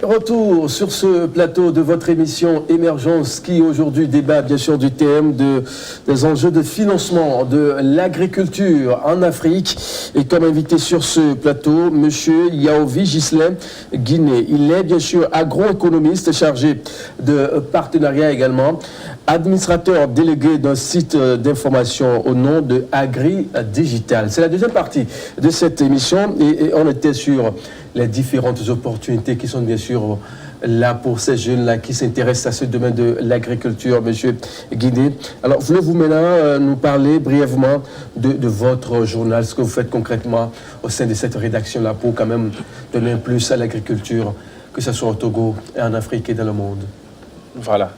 Retour sur ce plateau de votre émission Émergence qui aujourd'hui débat bien sûr du thème des enjeux de financement de l'agriculture en Afrique. Et comme invité sur ce plateau, M. Yaovi Ghislain Guinée. Il est bien sûr agroéconomiste chargé de partenariat également, administrateur délégué d'un site d'information au nom de Agri Digital. C'est la deuxième partie de cette émission et on était sur les différentes opportunités qui sont bien sûr là pour ces jeunes-là qui s'intéressent à ce domaine de l'agriculture, M. Guinée. Alors, voulez-vous maintenant nous parler brièvement de votre journal, ce que vous faites concrètement au sein de cette rédaction-là pour quand même donner un plus à l'agriculture, que ce soit au Togo et en Afrique et dans le monde? Voilà.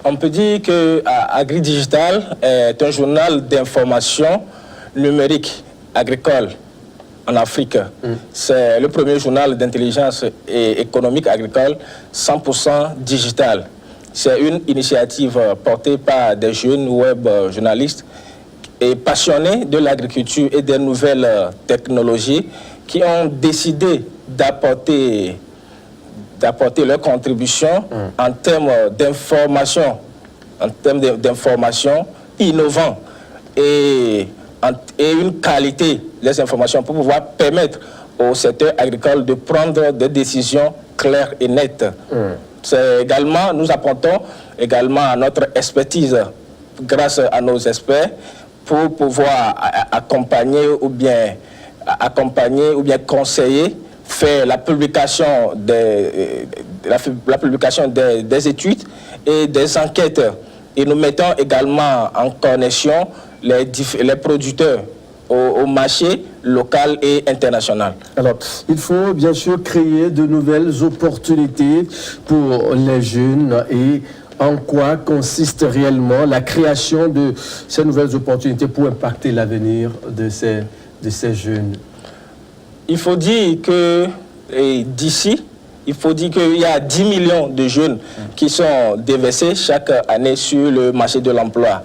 On peut dire que Agri Digital est un journal d'information numérique agricole en Afrique. C'est le premier journal d'intelligence économique agricole 100% digital. C'est une initiative portée par des jeunes web journalistes et passionnés de l'agriculture et des nouvelles technologies qui ont décidé d'apporter leur contribution en termes d'information innovant et une qualité des informations pour pouvoir permettre au secteur agricole de prendre des décisions claires et nettes. C'est également, nous apportons également à notre expertise grâce à nos experts pour pouvoir accompagner ou bien conseiller, faire la publication des études et des enquêtes. Et nous mettons également en connexion les producteurs au marché local et international. Alors, il faut bien sûr créer de nouvelles opportunités pour les jeunes. Et en quoi consiste réellement la création de ces nouvelles opportunités pour impacter l'avenir de ces jeunes? Il faut dire que d'ici, il faut dire qu'il y a 10 millions de jeunes qui sont déversés chaque année sur le marché de l'emploi.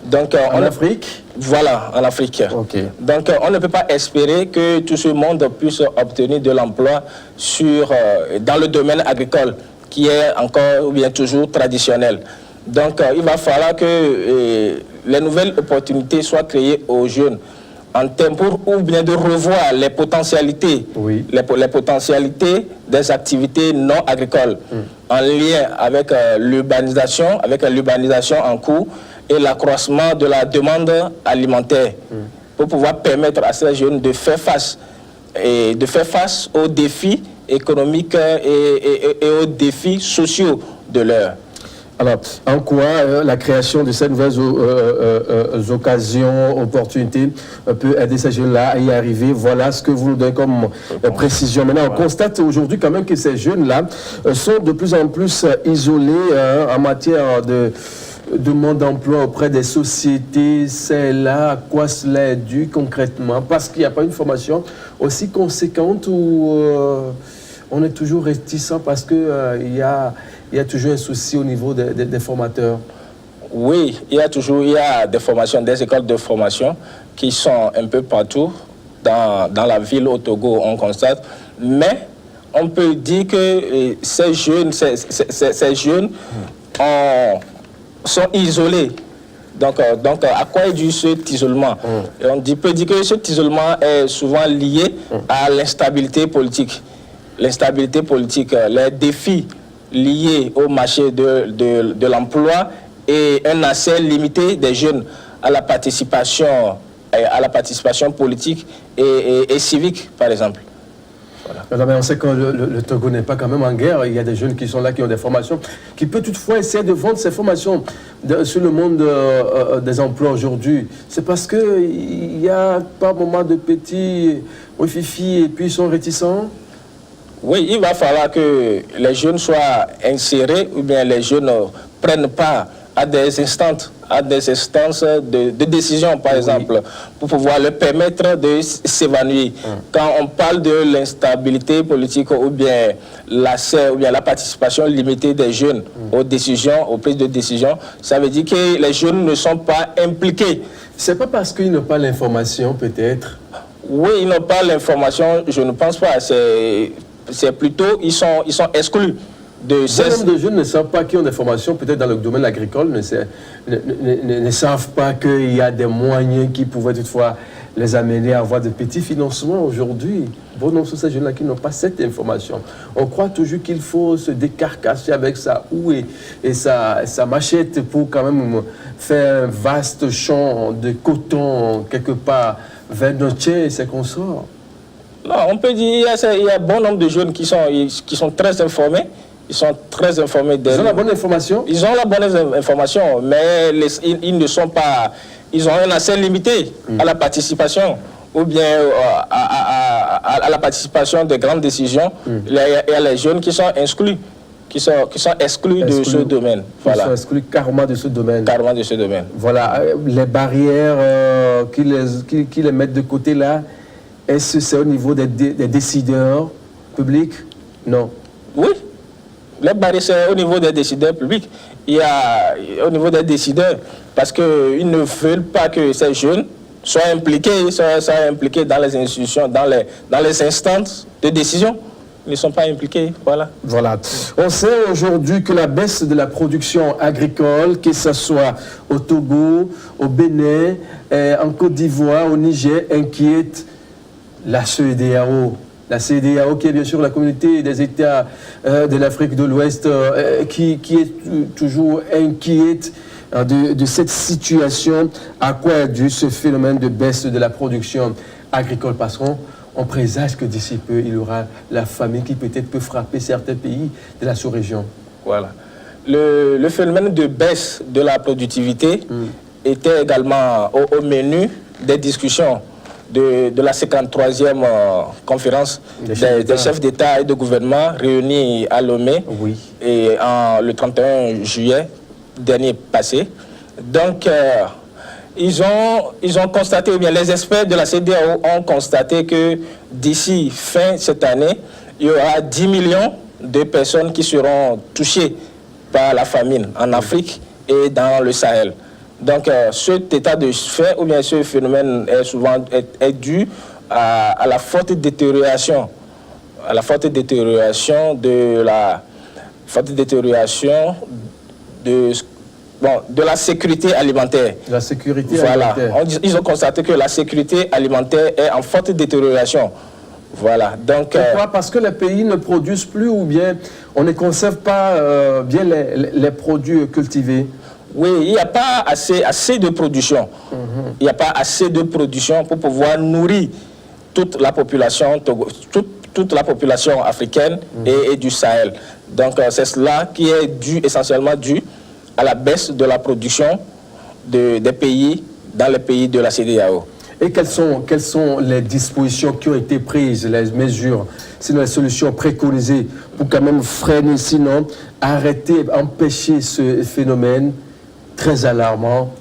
Donc, en Afrique? Voilà, en Afrique. Okay. Donc, on ne peut pas espérer que tout ce monde puisse obtenir de l'emploi dans le domaine agricole, qui est encore ou bien toujours traditionnel. Donc, il va falloir que les nouvelles opportunités soient créées aux jeunes en termes ou bien de revoir les potentialités, les potentialités des activités non agricoles en lien avec l'urbanisation en cours et l'accroissement de la demande alimentaire pour pouvoir permettre à ces jeunes de faire face aux défis économiques et aux défis sociaux de l'heure. Alors, en quoi la création de ces nouvelles occasions, opportunités peut aider ces jeunes-là à y arriver? Voilà ce que vous nous donnez comme précision. Maintenant, on constate aujourd'hui quand même que ces jeunes-là sont de plus en plus isolés en matière de demande d'emploi auprès des sociétés. C'est là à quoi cela est dû concrètement? Parce qu'il n'y a pas une formation aussi conséquente où on est toujours réticent parce qu'il y a toujours un souci au niveau des formateurs. Oui, il y a des formations, des écoles de formation qui sont un peu partout dans la ville au Togo, on constate. Mais on peut dire que ces jeunes sont isolés. Donc, à quoi est dû cet isolement? On peut dire que cet isolement est souvent lié à l'instabilité politique. L'instabilité politique, les défis liés au marché de l'emploi et un accès limité des jeunes à la participation politique et civique, par exemple. Voilà. Alors, mais on sait que le Togo n'est pas quand même en guerre. Il y a des jeunes qui sont là, qui ont des formations, qui peuvent toutefois essayer de vendre ces formations sur le monde des emplois aujourd'hui. C'est parce qu'il y a par moment de petits fifi et puis ils sont réticents. Oui, il va falloir que les jeunes soient insérés ou bien les jeunes prennent part à des instances de décision, par exemple, pour pouvoir leur permettre de s'évanouir. Quand on parle de l'instabilité politique ou bien l'accès ou bien la participation limitée des jeunes aux décisions, aux prises de décision, ça veut dire que les jeunes ne sont pas impliqués. C'est pas parce qu'ils n'ont pas l'information, peut-être? Oui, ils n'ont pas l'information, je ne pense pas. C'est c'est plutôt, ils sont exclus. Bon nombre de jeunes ne savent pas qu'ils ont des formations, peut-être dans le domaine agricole, ne savent pas qu'il y a des moyens qui pouvaient toutefois les amener à avoir de petits financements aujourd'hui. Bon nombre de ces jeunes-là qui n'ont pas cette information. On croit toujours qu'il faut se décarcasser avec sa houe et sa machette pour quand même faire un vaste champ de coton quelque part vers Noche et ses consorts. Non, on peut dire qu'il y a bon nombre de jeunes qui sont très informés. Ils sont très informés d'elle. Ils ont la bonne information? Ils ont la bonne information, mais ils ne sont pas... Ils ont un accès limité à la participation, ou bien à la participation de grandes décisions. Il y a les jeunes qui sont exclus, qui sont exclus de ce domaine. Voilà. Ils sont exclus carrément de ce domaine. Carrément de ce domaine. Voilà, les barrières qui les mettent de côté là, est-ce que c'est au niveau des décideurs publics? Non. Oui. Les barrières, c'est au niveau des décideurs publics. Il y a au niveau des décideurs, parce qu'ils ne veulent pas que ces jeunes soient impliqués dans les institutions, dans les instances de décision. Ils ne sont pas impliqués, voilà. Voilà. On sait aujourd'hui que la baisse de la production agricole, que ce soit au Togo, au Bénin, en Côte d'Ivoire, au Niger, inquiète la CEDEAO. La CEDEAO, qui est bien sûr la communauté des États de l'Afrique de l'Ouest, qui est toujours inquiète de cette situation. À quoi est dû ce phénomène de baisse de la production agricole? Parce qu'on présage que d'ici peu, il y aura la famine qui peut-être peut frapper certains pays de la sous-région. Voilà. Le phénomène de baisse de la productivité était également au menu des discussions de la 53e conférence des chefs d'État et de gouvernement réunis à Lomé le 31 juillet dernier passé. Donc, ils ont constaté, ou bien les experts de la CEDEAO ont constaté que d'ici fin cette année, il y aura 10 millions de personnes qui seront touchées par la famine en Afrique et dans le Sahel. Donc, cet état de fait, ou bien ce phénomène est dû à la forte détérioration, de la sécurité alimentaire. La sécurité alimentaire. Ils ont constaté que la sécurité alimentaire est en forte détérioration. Voilà. Donc, pourquoi? Parce que les pays ne produisent plus, ou bien on ne conserve pas bien les produits cultivés? Oui, il n'y a pas assez de production. Il n'y a pas assez de production pour pouvoir nourrir toute la population, toute la population africaine et du Sahel. Donc, c'est cela qui est essentiellement dû à la baisse de la production des pays dans les pays de la CEDEAO. Et quelles sont les dispositions qui ont été prises, les mesures, sinon les solutions préconisées pour quand même freiner, sinon arrêter, empêcher ce phénomène très alarmant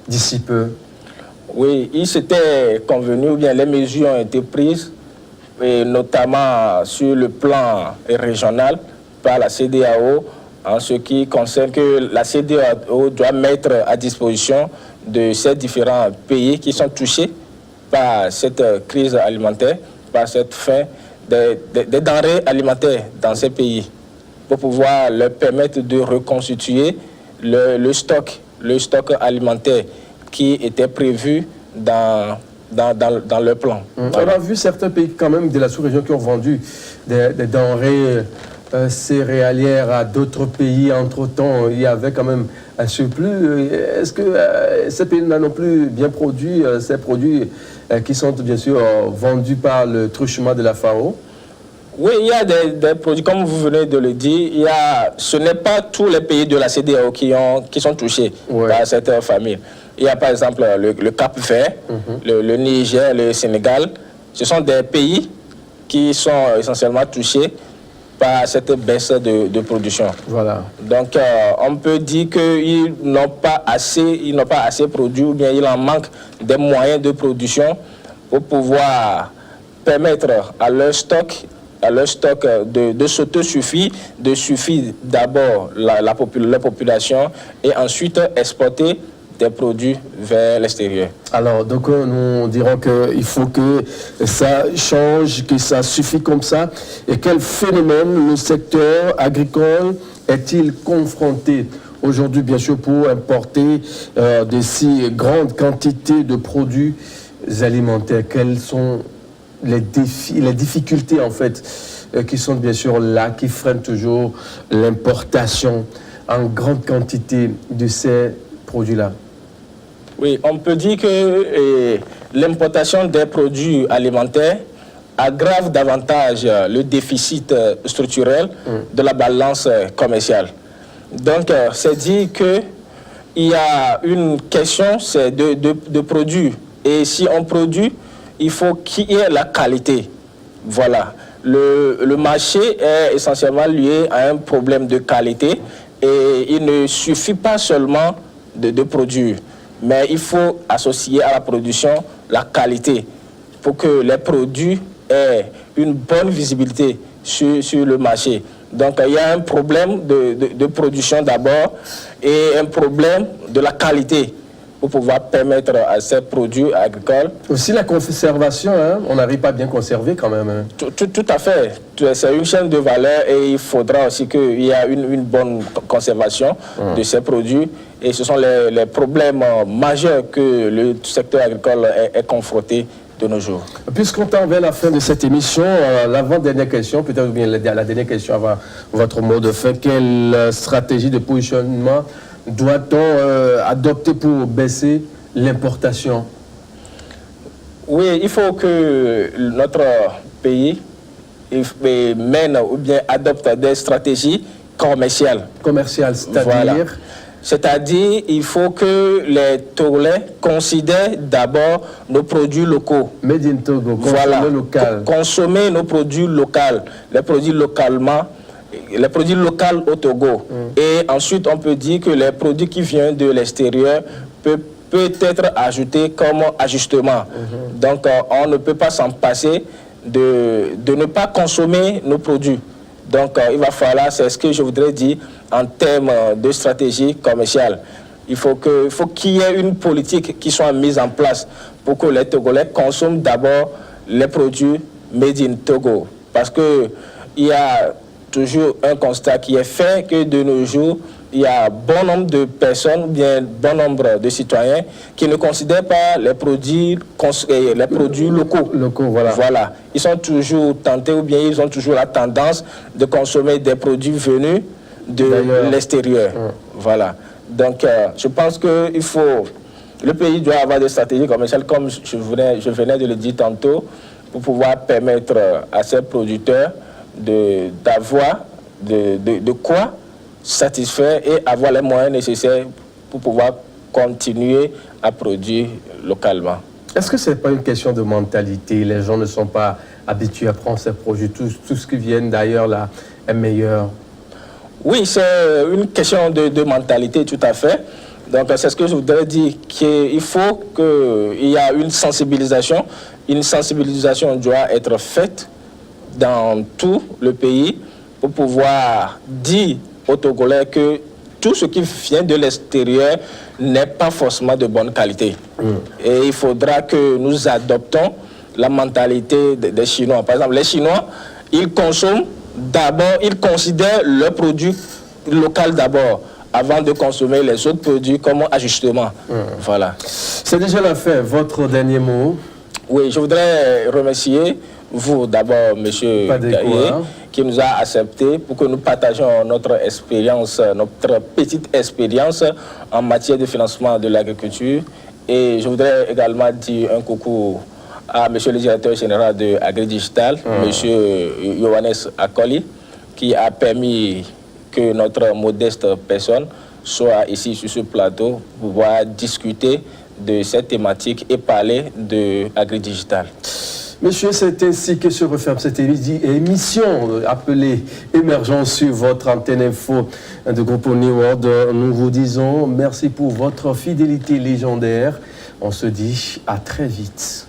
d'ici peu? Oui, il s'était convenu, ou bien les mesures ont été prises, et notamment sur le plan régional par la CEDEAO, en ce qui concerne que la CEDEAO doit mettre à disposition de ces différents pays qui sont touchés par cette crise alimentaire, par cette faim, des denrées alimentaires dans ces pays, pour pouvoir leur permettre de reconstituer le stock alimentaire qui était prévu dans le plan. On a vu certains pays quand même de la sous-région qui ont vendu des denrées céréalières à d'autres pays. Entre-temps, il y avait quand même un surplus. Est-ce que ces pays n'ont plus bien produit ces produits qui sont bien sûr vendus par le truchement de la FAO? Oui, il y a des produits, comme vous venez de le dire, ce n'est pas tous les pays de la CEDEAO qui sont touchés par cette famine. Il y a par exemple le Cap-Vert, le Niger, le Sénégal. Ce sont des pays qui sont essentiellement touchés par cette baisse de production. Voilà. Donc, on peut dire qu'ils n'ont pas assez produit, ou bien il en manque des moyens de production pour pouvoir permettre à leur stock de s'autosuffire, de suffire d'abord la population et ensuite exporter des produits vers l'extérieur. Alors, donc, nous dirons qu'il faut que ça change, que ça suffit comme ça. Et quel phénomène le secteur agricole est-il confronté aujourd'hui, bien sûr, pour importer de si grandes quantités de produits alimentaires? Quels sont les défis, les difficultés, en fait, qui sont bien sûr là, qui freinent toujours l'importation en grande quantité de ces produits-là? Oui, on peut dire que l'importation des produits alimentaires aggrave davantage le déficit structurel de la balance commerciale. Donc, c'est dit qu'il y a une question, c'est de produire. Et si on produit, il faut qu'il y ait la qualité. Voilà. Le marché est essentiellement lié à un problème de qualité et il ne suffit pas seulement de produire, mais il faut associer à la production la qualité pour que les produits aient une bonne visibilité sur le marché. Donc il y a un problème de production d'abord et un problème de la qualité pour pouvoir permettre à ces produits agricoles. Aussi la conservation, hein, on n'arrive pas à bien conserver quand même. Hein. Tout à fait. C'est une chaîne de valeur et il faudra aussi qu'il y ait une bonne conservation de ces produits. Et ce sont les problèmes majeurs que le secteur agricole est confronté de nos jours. Puisqu'on tend vers la fin de cette émission, l'avant-dernière question, peut-être bien la dernière question avant votre mot de fin, quelle stratégie de positionnement doit-on adopter pour baisser l'importation? Oui, il faut que notre pays mène ou bien adopte des stratégies commerciales. Commerciales, c'est-à-dire voilà. C'est-à-dire, il faut que les Togolais considèrent d'abord nos produits locaux. Made in Togo, consommer local. Consommer nos produits locaux, les produits localement, les produits locaux au Togo. Et ensuite, on peut dire que les produits qui viennent de l'extérieur peuvent être ajoutés comme ajustement. Donc, on ne peut pas s'en passer de ne pas consommer nos produits. Donc, il va falloir, c'est ce que je voudrais dire en termes de stratégie commerciale. Il faut qu'il y ait une politique qui soit mise en place pour que les Togolais consomment d'abord les produits made in Togo. Parce qu'il y a toujours un constat qui est fait que de nos jours, il y a bon nombre de personnes, bien bon nombre de citoyens qui ne considèrent pas les produits locaux. Voilà. Ils sont toujours tentés ou bien ils ont toujours la tendance de consommer des produits venus de l'extérieur. Voilà. Donc, je pense que le pays doit avoir des stratégies commerciales, comme je venais de le dire tantôt, pour pouvoir permettre à ces producteurs d'avoir de quoi satisfaire et avoir les moyens nécessaires pour pouvoir continuer à produire localement. Est-ce que ce n'est pas une question de mentalité? Les gens ne sont pas habitués à prendre ces produits. Tout ce qui vient d'ailleurs là est meilleur. Oui, c'est une question de mentalité, tout à fait. Donc, c'est ce que je voudrais dire, qu'il faut qu'il y ait une sensibilisation. Une sensibilisation doit être faite dans tout le pays pour pouvoir dire aux Togolais que tout ce qui vient de l'extérieur n'est pas forcément de bonne qualité. Et il faudra que nous adoptons la mentalité des Chinois. Par exemple, les Chinois, ils consomment d'abord, ils considèrent le produit local d'abord, avant de consommer les autres produits comme ajustement. Voilà. C'est déjà la fin. Votre dernier mot? Oui, je voudrais remercier vous d'abord, monsieur Gaillet, qui nous a accepté pour que nous partagions notre expérience, notre petite expérience en matière de financement de l'agriculture. Et je voudrais également dire un coucou à monsieur le directeur général de AgriDigital, monsieur Yohannes Akoli, qui a permis que notre modeste personne soit ici sur ce plateau pour pouvoir discuter de cette thématique et parler de AgriDigital. Monsieur, c'est ainsi que se referme cette émission appelée Émergence sur votre antenne info de groupe New World. Nous vous disons merci pour votre fidélité légendaire. On se dit à très vite.